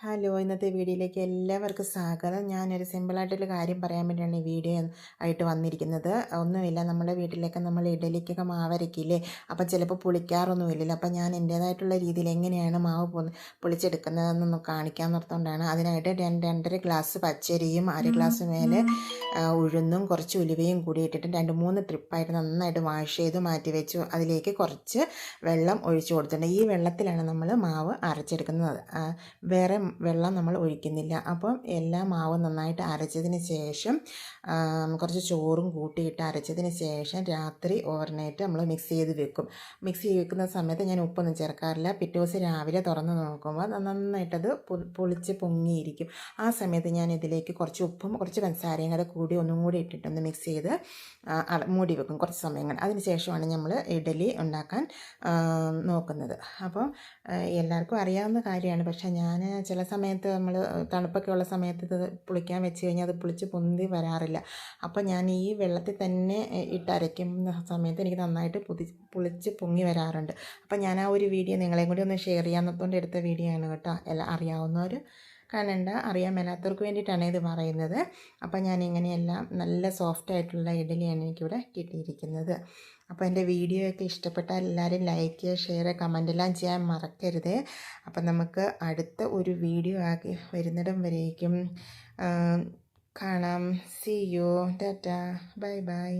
Hello, ഇന്നത്തെ വീഡിയോയിലേക്ക് എല്ലാവർക്കും സ്വാഗതം. ഞാനൊരു സിമ്പിളായിട്ടൊരു കാര്യം പറയാൻ വേണ്ടിയാണ് ഈ വീഡിയോ ആയിട്ട് വന്നിരിക്കുന്നത്. ഒന്നുമില്ല, നമ്മുടെ വീട്ടിലൊക്കെ നമ്മൾ ഇഡലിക്കൊക്കെ മാവരക്കില്ലേ, അപ്പം ചിലപ്പോൾ പുളിക്കാറൊന്നുമില്ലല്ലോ. അപ്പം ഞാൻ എൻ്റേതായിട്ടുള്ള രീതിയിൽ എങ്ങനെയാണ് മാവ് പൊളിച്ചെടുക്കുന്നതെന്നൊന്ന് കാണിക്കാൻ നിർത്തുകൊണ്ടാണ്. അതിനായിട്ട് 2-2.5 ഗ്ലാസ് പച്ചരിയും 1 ഗ്ലാസ് മേലെ ഉഴുന്നും കുറച്ച് ഉലുവയും കൂടി ഇട്ടിട്ട് 2-3 ട്രിപ്പായിട്ട് നന്നായിട്ട് വാഷ് ചെയ്ത് മാറ്റി വെച്ചു. അതിലേക്ക് കുറച്ച് വെള്ളം ഒഴിച്ചു കൊടുത്തിട്ടുണ്ട്. ഈ വെള്ളത്തിലാണ് നമ്മൾ മാവ് അരച്ചെടുക്കുന്നത്, വേറെ വെള്ളം നമ്മൾ ഒഴിക്കുന്നില്ല. അപ്പം എല്ലാ മാവും നന്നായിട്ട് അരച്ചതിന് ശേഷം കുറച്ച് ചോറും കൂട്ടിയിട്ട് അരച്ചതിന് ശേഷം രാത്രി ഓവർനൈറ്റ് നമ്മൾ മിക്സ് ചെയ്ത് വെക്കും. മിക്സ് ചെയ്ത് വെക്കുന്ന സമയത്ത് ഞാൻ ഉപ്പൊന്നും ചേർക്കാറില്ല. പിറ്റേ ദിവസം രാവിലെ തുറന്ന് നോക്കുമ്പോൾ നന്നായിട്ടത് പൊളിച്ച് പൊങ്ങിയിരിക്കും. ആ സമയത്ത് ഞാൻ ഇതിലേക്ക് കുറച്ച് ഉപ്പും കുറച്ച് പഞ്ചസാരയും കൂടി ഒന്നും കൂടി ഇട്ടിട്ടൊന്ന് മിക്സ് ചെയ്ത് മൂടി വെക്കും കുറച്ച് സമയങ്ങൾ. അതിന് ശേഷമാണ് നമ്മൾ ഇഡലി ഉണ്ടാക്കാൻ നോക്കുന്നത്. അപ്പം എല്ലാവർക്കും അറിയാവുന്ന കാര്യമാണ്. പക്ഷേ ഞാൻ ചില സമയത്ത് നമ്മൾ തണുപ്പൊക്കെ ഉള്ള സമയത്ത് ഇത് പുളിക്കാൻ വെച്ച് കഴിഞ്ഞാൽ അത് പുളിച്ച് പൊന്തി വരാറില്ല. അപ്പോൾ ഞാൻ ഈ വെള്ളത്തിൽ തന്നെ ഇട്ടരയ്ക്കുന്ന സമയത്ത് എനിക്ക് നന്നായിട്ട് പുളിച്ച് പൊങ്ങി വരാറുണ്ട്. അപ്പം ഞാൻ ആ ഒരു വീഡിയോ നിങ്ങളെയും കൂടി ഒന്ന് ഷെയർ ചെയ്യാമെന്നതുകൊണ്ട് എടുത്ത വീഡിയോ ആണ് കേട്ടോ. എല്ലാം അറിയാവുന്നവർ കാണണ്ട, അറിയാൻ മേലാത്തവർക്ക് വേണ്ടിയിട്ടാണ് ഇത് പറയുന്നത്. അപ്പം ഞാനിങ്ങനെയെല്ലാം നല്ല സോഫ്റ്റായിട്ടുള്ള ഇഡലിയാണ് എനിക്കിവിടെ കിട്ടിയിരിക്കുന്നത്. അപ്പോൾ എൻ്റെ വീഡിയോ ഒക്കെ ഇഷ്ടപ്പെട്ടാൽ എല്ലാവരും ലൈക്ക്, ഷെയർ, കമൻ്റ് എല്ലാം ചെയ്യാൻ മറക്കരുത്. അപ്പം നമുക്ക് അടുത്ത ഒരു വീഡിയോ ആക്കി വരുന്നിടം വരേക്കും കാണാം. See you, tata, bye by.